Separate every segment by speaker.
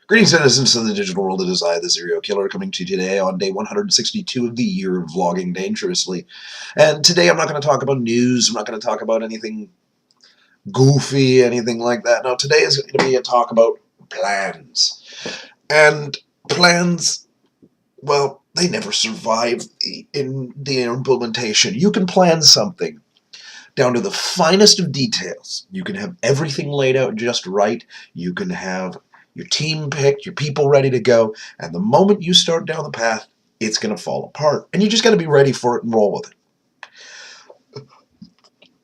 Speaker 1: Greetings, citizens of the digital world. It is I, the Serial Killer, coming to you today on day 162 of the year of vlogging dangerously. And today I'm not going to talk about news. I'm not going to talk about anything goofy, anything like that. No, today is going to be a talk about plans. And plans, well, they never survive in the implementation. You can plan something down to the finest of details. You can have everything laid out just right. You can have your team picked, your people ready to go, and the moment you start down the path, it's going to fall apart. And you just got to be ready for it and roll with it.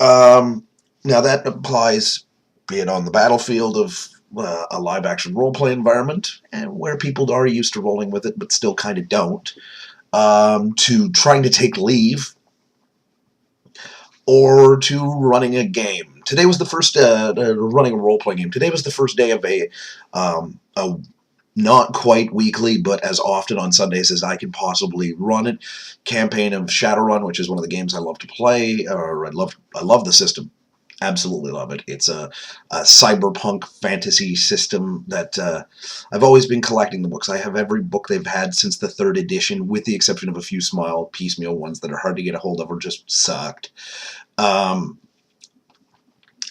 Speaker 1: Now that applies, be it on the battlefield of a live-action role-play environment, and where people are used to rolling with it but still kind of don't, to trying to take leave, or to running a game. Today was the first, running a role-playing game. Today was the first day of a not quite weekly, but as often on Sundays as I can possibly run it, campaign of Shadowrun, which is one of the games I love to play, or I love the system. Absolutely love it. It's a cyberpunk fantasy system that I've always been collecting the books. I have every book they've had since the 3rd edition, with the exception of a few small piecemeal ones that are hard to get a hold of or just sucked.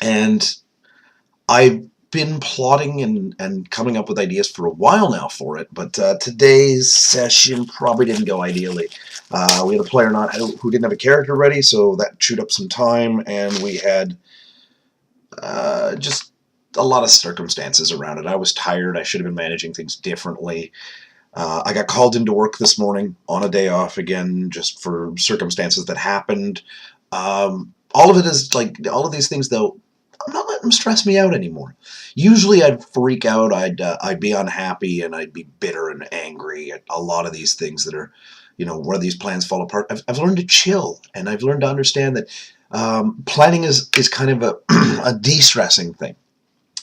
Speaker 1: And I've been plotting and coming up with ideas for a while now for it, but today's session probably didn't go ideally. We had a player who didn't have a character ready, so that chewed up some time, and we had just a lot of circumstances around it. I was tired. I should have been managing things differently. I got called into work this morning on a day off again, just for circumstances that happened. All of it is like, all of these things, though, I'm not letting them stress me out anymore. Usually I'd freak out, I'd be unhappy, and I'd be bitter and angry at a lot of these things that are, where these plans fall apart. I've learned to chill, and I've learned to understand that planning is kind of a de-stressing thing.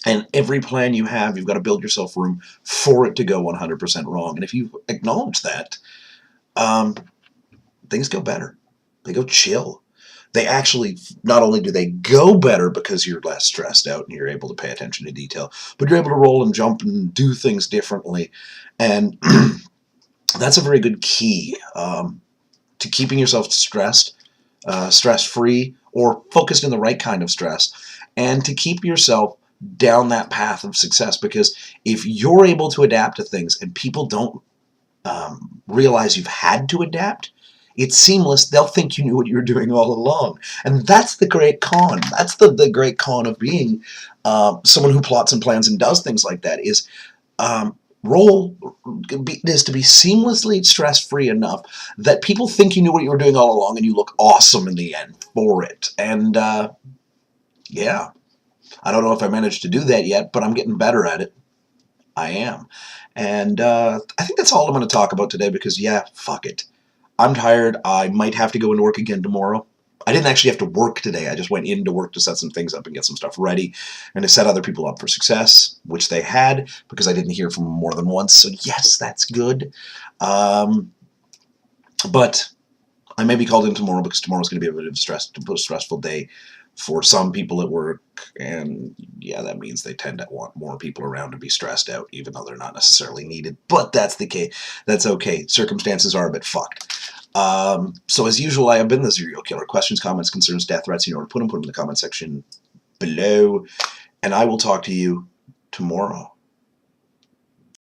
Speaker 1: And every plan you have, you've got to build yourself room for it to go 100% wrong. And if you acknowledge that, things go better. They go chill. They actually, not only do they go better because you're less stressed out and you're able to pay attention to detail, but you're able to roll and jump and do things differently. And that's a very good key to keeping yourself stress-free, or focused in the right kind of stress, and to keep yourself down that path of success. Because if you're able to adapt to things and people don't realize you've had to adapt, it's seamless. They'll think you knew what you were doing all along. And that's the great con. That's the great con of being someone who plots and plans and does things like that, is is to be seamlessly stress-free enough that people think you knew what you were doing all along, and you look awesome in the end for it. And yeah, I don't know if I managed to do that yet, but I'm getting better at it. I am. And I think that's all I'm going to talk about today, because yeah, fuck it. I'm tired. I might have to go into work again tomorrow. I didn't actually have to work today. I just went into work to set some things up and get some stuff ready, and to set other people up for success, which they had, because I didn't hear from them more than once. So yes, that's good. But I may be called in tomorrow, because tomorrow's going to be a bit of a stressful day for some people at work, and yeah, that means they tend to want more people around to be stressed out, even though they're not necessarily needed. But that's the case. That's okay. Circumstances are a bit fucked. So as usual, I have been the Serial Killer. Questions, comments, concerns, death threats, put them in the comment section below, and I will talk to you tomorrow.